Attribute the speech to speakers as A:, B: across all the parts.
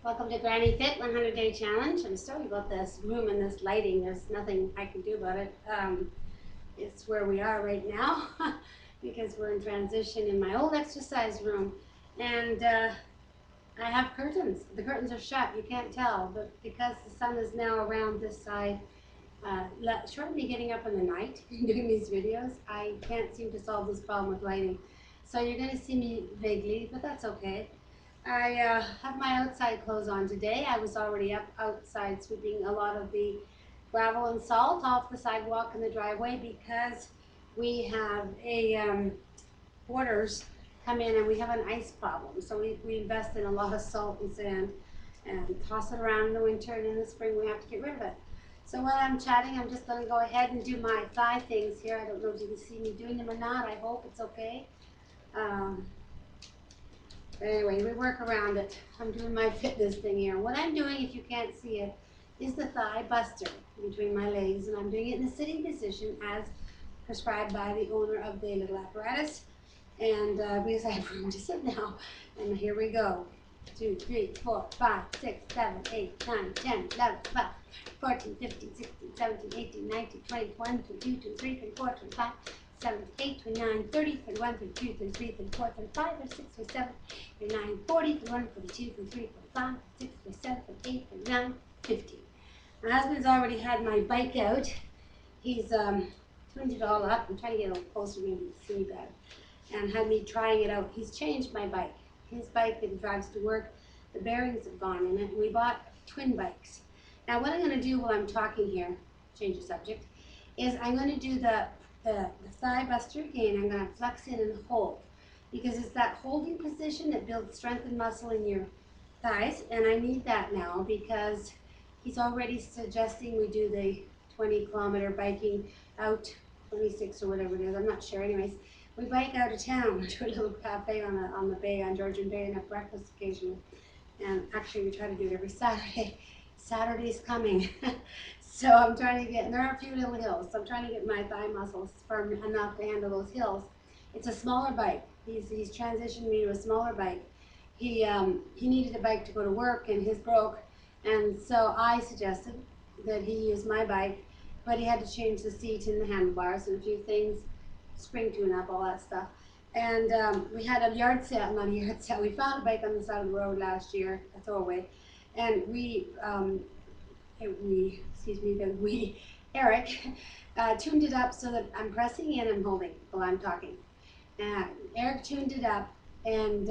A: Welcome to Granny Fit 100-Day Challenge. I'm sorry about this room and this lighting. There's nothing I can do about it. It's where we are right now because we're in transition in my old exercise room. And I have curtains. The curtains are shut. You can't tell. But because the sun is now around this side, short of me getting up in the night and doing these videos, I can't seem to solve this problem with lighting. So you're going to see me vaguely, but that's okay. I have my outside clothes on today. I was already up outside sweeping a lot of the gravel and salt off the sidewalk and the driveway because we have a boarders come in and we have an ice problem. So we invest in a lot of salt and sand and toss it around in the winter, and in the spring we have to get rid of it. So while I'm chatting, I'm just going to go ahead and do my thigh things here. I don't know if you can see me doing them or not. I hope it's okay. Anyway, we work around it. I'm doing my fitness thing here. What I'm doing, if you can't see it, is the thigh buster between my legs, and I'm doing it in a sitting position as prescribed by the owner of the little apparatus. And because I have room to sit now. And here we go. 2, 3, 4, 5, 6, 7, 8, 9, 10, 11, 12, 14, 15, 16, 17, 18, 19, 20, 21, 22, 23, 24, 25, 28, 29, 30, 31, 32, 33, 34, 35, 36, 37, 39, 40, 41, 42, 43, 45, 46, 47, 48, 49, 50. My husband's already had my bike out. He's tuned it all up. I'm trying to get a little closer, maybe you can see that. And had me trying it out. He's changed my bike. His bike that he drives to work, the bearings have gone in it. We bought twin bikes. Now what I'm going to do while I'm talking here, change the subject, is I'm going to do the thigh buster again. I'm going to flex in and hold, because it's that holding position that builds strength and muscle in your thighs, and I need that now because he's already suggesting we do the 20-kilometer biking out, 26 or whatever it is, I'm not sure. Anyways, we bike out of town to a little cafe on the bay, on Georgian Bay, and have breakfast occasionally. And actually we try to do it every Saturday. Saturday's coming. So I'm trying to get, and there are a few little hills, so I'm trying to get my thigh muscles firm enough to handle those hills. It's a smaller bike. He's transitioned me to a smaller bike. He needed a bike to go to work, and his broke, and so I suggested that he use my bike, but he had to change the seat and the handlebars and a few things, spring tune up, all that stuff. And we had a yard sale, not a yard sale, we found a bike on the side of the road last year, a throwaway, and Eric, tuned it up so that I'm pressing in and holding while I'm talking. Eric tuned it up and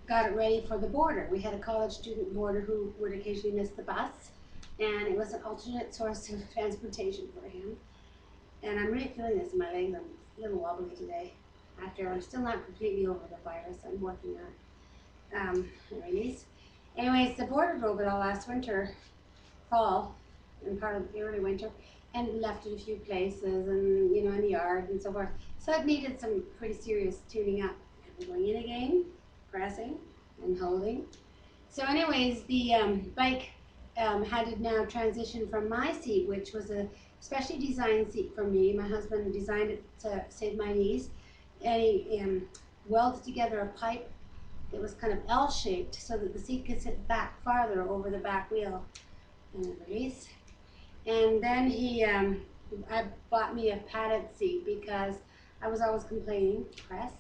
A: got it ready for the boarder. We had a college student boarder who would occasionally miss the bus, and it was an alternate source of transportation for him. And I'm really feeling this in my legs. I'm a little wobbly today. After I'm still not completely over the virus, I'm working on release. Anyways, the boarder drove it all last winter, fall, and part of the early winter, and left it a few places, and in the yard and so forth. So it needed some pretty serious tuning up. And going in again, pressing and holding. So anyways, the bike had to now transition from my seat, which was a specially designed seat for me. My husband designed it to save my knees, and he welded together a pipe that was kind of L-shaped so that the seat could sit back farther over the back wheel, and then release. And then I bought me a padded seat because I was always complaining, I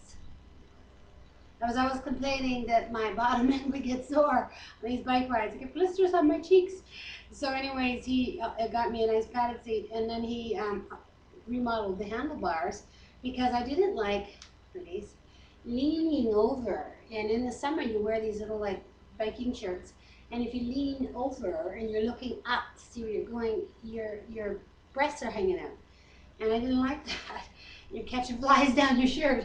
A: was always complaining that my bottom end would get sore on these bike rides. I get blisters on my cheeks. So anyways, he got me a nice padded seat, and then he remodeled the handlebars because I didn't like leaning over. And in the summer you wear these little like biking shirts, and if you lean over and you're looking up to see where you're going, your breasts are hanging out. And I didn't like that. You're catching flies down your shirt,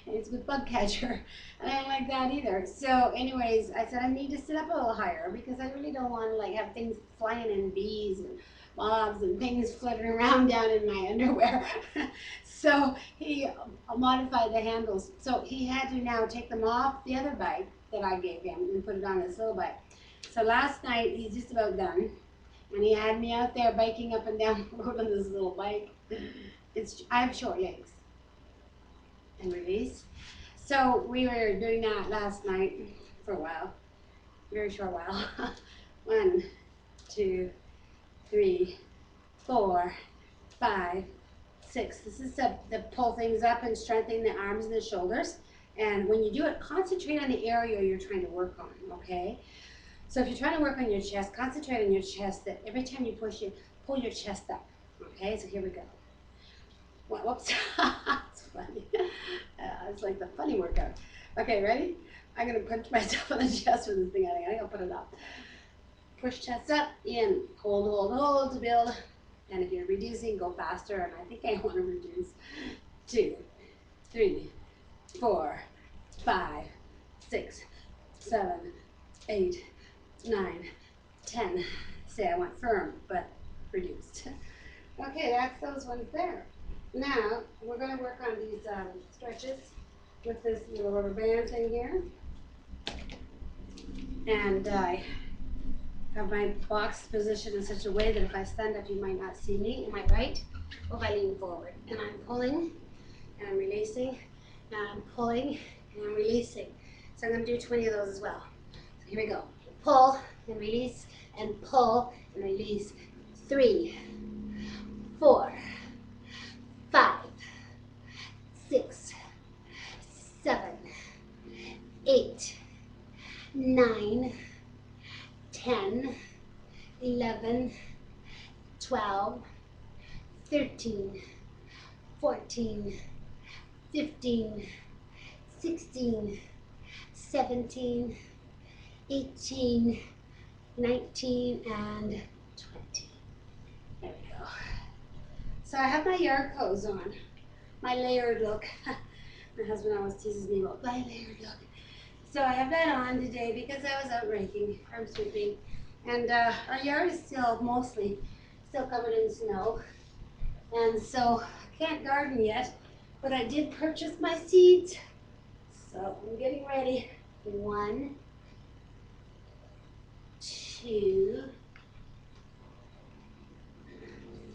A: and it's with bug catcher. And I didn't like that either. So anyways, I said I need to sit up a little higher because I really don't want to like have things flying in, bees and moths and things fluttering around down in my underwear. So he modified the handles. So he had to now take them off the other bike that I gave him and put it on this little bike. So last night, he's just about done, and he had me out there biking up and down the road on this little bike. I have short legs. And release. So we were doing that last night for a while. very short while. 1, 2, 3, 4, 5, 6. This is to pull things up and strengthen the arms and the shoulders. And when you do it, concentrate on the area you're trying to work on, okay? So if you're trying to work on your chest, concentrate on your chest, that every time you push it, pull your chest up, okay? So here we go. Well, whoops, it's funny. It's like the funny workout. Okay, ready? I'm gonna punch myself in the chest with this thing. I think I'll put it up. Push chest up, in, hold, hold, hold to build. And if you're reducing, go faster. And I think I want to reduce. 2, 3, 4, 5, 6, 7, 8, 9, 10. Say I want firm, but reduced. Okay, that's those ones there. Now, we're going to work on these stretches with this little rubber band thing here. And I have my box positioned in such a way that if I stand up, you might not see me. Am I right? Or if I lean forward. And I'm pulling, and I'm releasing, and I'm pulling, and I'm releasing. So I'm going to do 20 of those as well. So here we go. Pull, and release, and pull, and release. 3, 4, 5, 6, 7, 8, 9, 10, 11, 12, 13, 14, 15, 16, 17, 18, 19, and 20. There we go. So I have my yard clothes on, my layered look. My husband always teases me about my layered look. So I have that on today because I was out raking, farm sweeping, and our yard is still mostly still covered in snow, and so I can't garden yet, but I did purchase my seeds, so I'm getting ready. 1, 2,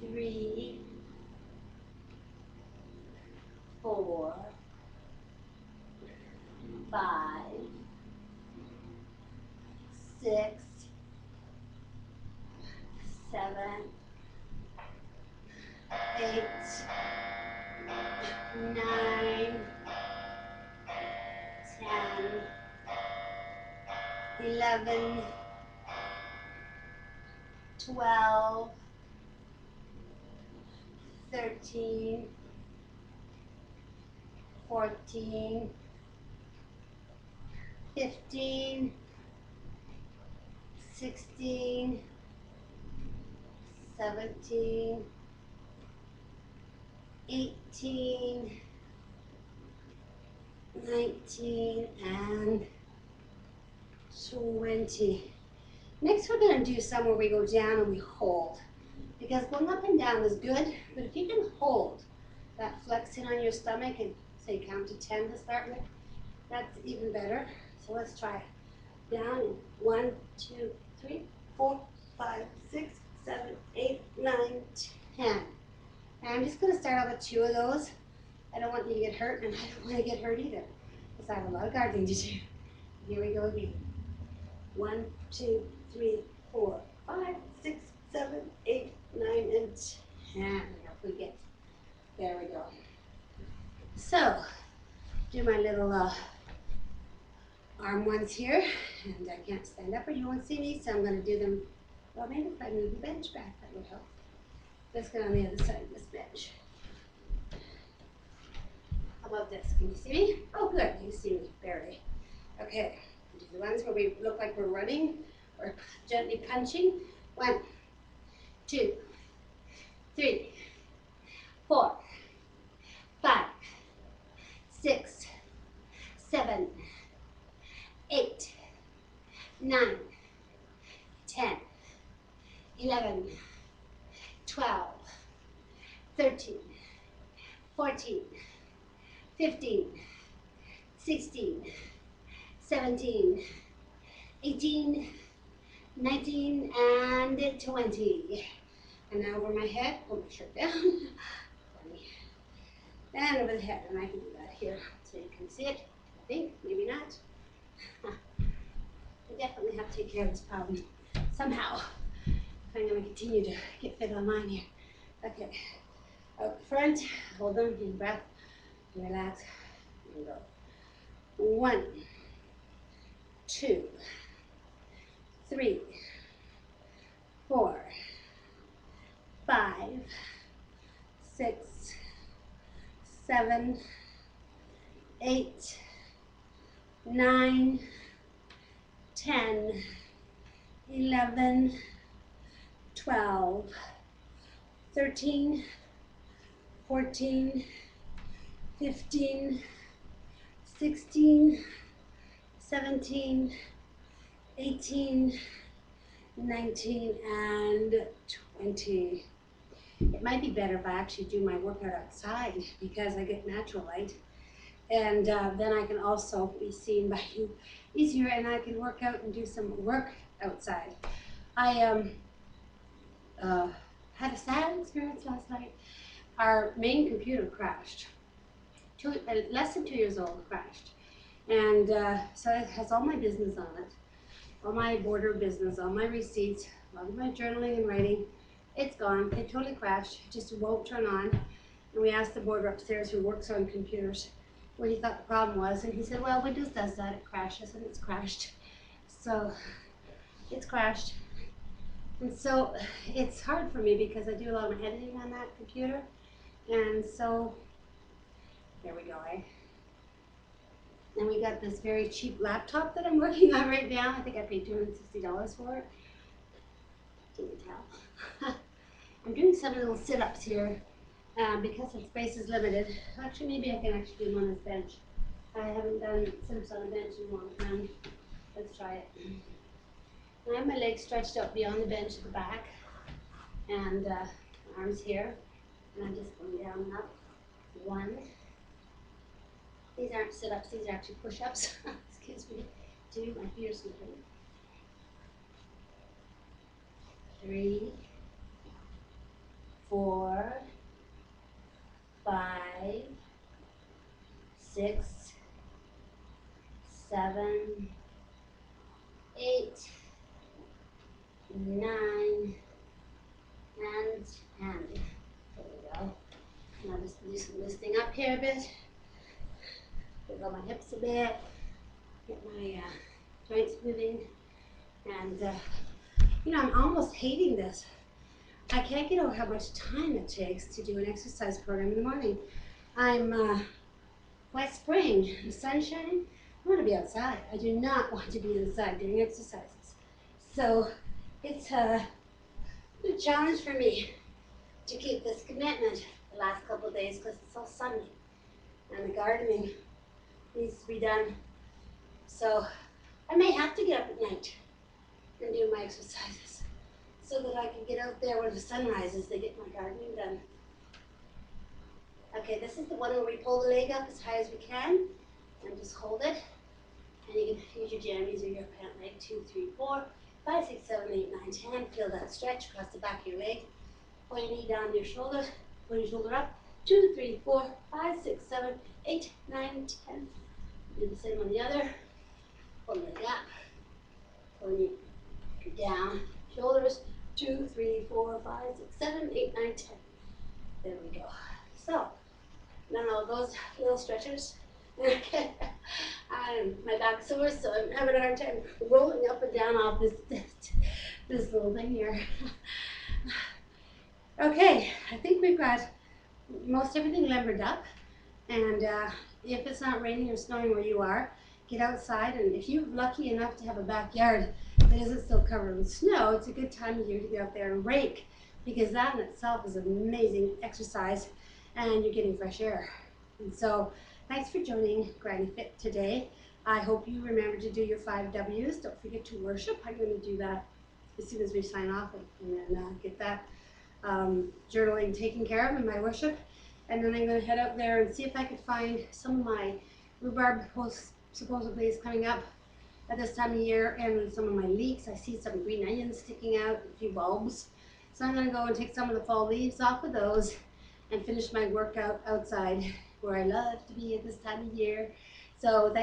A: 3, 4, 5, 6, 7, 8, 9, 10, 11, 12, 13, 14, 15, 16, 17, 18, 19, and 20. Next we're going to do some where we go down and we hold. Because going up and down is good, but if you can hold that flexing on your stomach and say count to 10 to start with, that's even better. So let's try it. Down in 1, 2, 3, 4, 5, 6, 7, 8, 9, 10. And I'm just going to start out with 2 of those. I don't want you to get hurt, and I don't want to get hurt either, because I have a lot of gardening to do. Here we go again. 1, 2, 3, 4, 5, 6, 7, 8, 9, and 10. And up we get. There we go. So, do my little arm ones here, and I can't stand up or you won't see me, so I'm going to do them. Well, maybe if I move the bench back, that would help. Let's get on the other side of this bench. How about this? Can you see me? Oh, good. You see me barely. Okay. Do the ones where we look like we're running or gently punching. 1, 2, 3, 4, 5, 6, 7, 8, 9, 10, 11, 12, 13, 14, 15, 16, 17, 18, 19, and 20. And now over my head, pull my shirt down. And over the head, and I can do that here so you can see it. I think, maybe not. I definitely gonna have to take care of this problem somehow if I'm gonna continue to get fit online here. Okay, out front, hold on, deep breath, relax, and go. 1, 2, 3, 4, 5, 6, 7, 8, 9, 10, 11, 12, 13, 14, 15, 16, 17, 18, 19, and 20. It might be better if I actually do my workout outside because I get natural light, and then I can also be seen by you easier, and I can work out and do some work outside. I had a sad experience last night. Our main computer crashed. Less than 2 years old, crashed. And so it has all my business on it, all my border business, all my receipts, all my journaling and writing. It's gone. It totally crashed. It just won't turn on. And we asked the boarder upstairs who works on computers what he thought the problem was. And he said, well, Windows does that. It crashes, and it's crashed. So it's crashed. And so it's hard for me because I do a lot of editing on that computer. And so there we go, eh? And we got this very cheap laptop that I'm working on right now. I think I paid $260 for it. Can you tell? I'm doing some little sit-ups here because the space is limited. Actually, maybe I can actually do them on this bench. I haven't done sit-ups on a bench in a long time. Let's try it. I have my legs stretched out beyond the bench at the back, and arms here, and I'm just going down and up. 1. These aren't sit-ups, these are actually push-ups. Excuse me. 2, my feet are slipping. 3, 4, 5, 6, 7, 8, 9, and 10. There we go. Now just do some lifting up here a bit. Wiggle my hips a bit. Get my joints moving. And you know, I'm almost hating this. I can't get over how much time it takes to do an exercise program in the morning. I'm wet spring, the sun's shining. I want to be outside. I do not want to be inside doing exercises. So it's a challenge for me to keep this commitment the last couple of days because it's so sunny and the gardening needs to be done. So I may have to get up at night and do my exercises so that I can get out there when the sun rises to get my gardening done. Okay, this is the one where we pull the leg up as high as we can and just hold it. And you can use your jammies or your pant leg. 2, 3, 4, 5, 6, 7, 8, 9, 10. Feel that stretch across the back of your leg. Pull your knee down to your shoulder. Pull your shoulder up. 2, 3, 4, 5, 6, 7, 8, 9, 10. Do the same on the other. Pull your leg up. Pull your knee down. Shoulders. 2, 3, 4, 5, 6, 7, 8, 9, 10. There we go. So, none of those little stretchers. My back's sore, so I'm having a hard time rolling up and down off this little thing here. Okay, I think we've got most everything limbered up, and if it's not raining or snowing where you are, get outside, and if you're lucky enough to have a backyard that isn't still covered with snow, it's a good time of year to get out there and rake, because that in itself is an amazing exercise, and you're getting fresh air. And so, thanks for joining Granny Fit today. I hope you remember to do your 5 W's. Don't forget to worship. I'm going to do that as soon as we sign off and then get that journaling taken care of in my worship. And then I'm going to head up there and see if I could find some of my rhubarb supposedly is coming up at this time of year, and some of my leeks. I see some green onions sticking out, a few bulbs. So I'm going to go and take some of the fall leaves off of those and finish my workout outside where I love to be at this time of year. So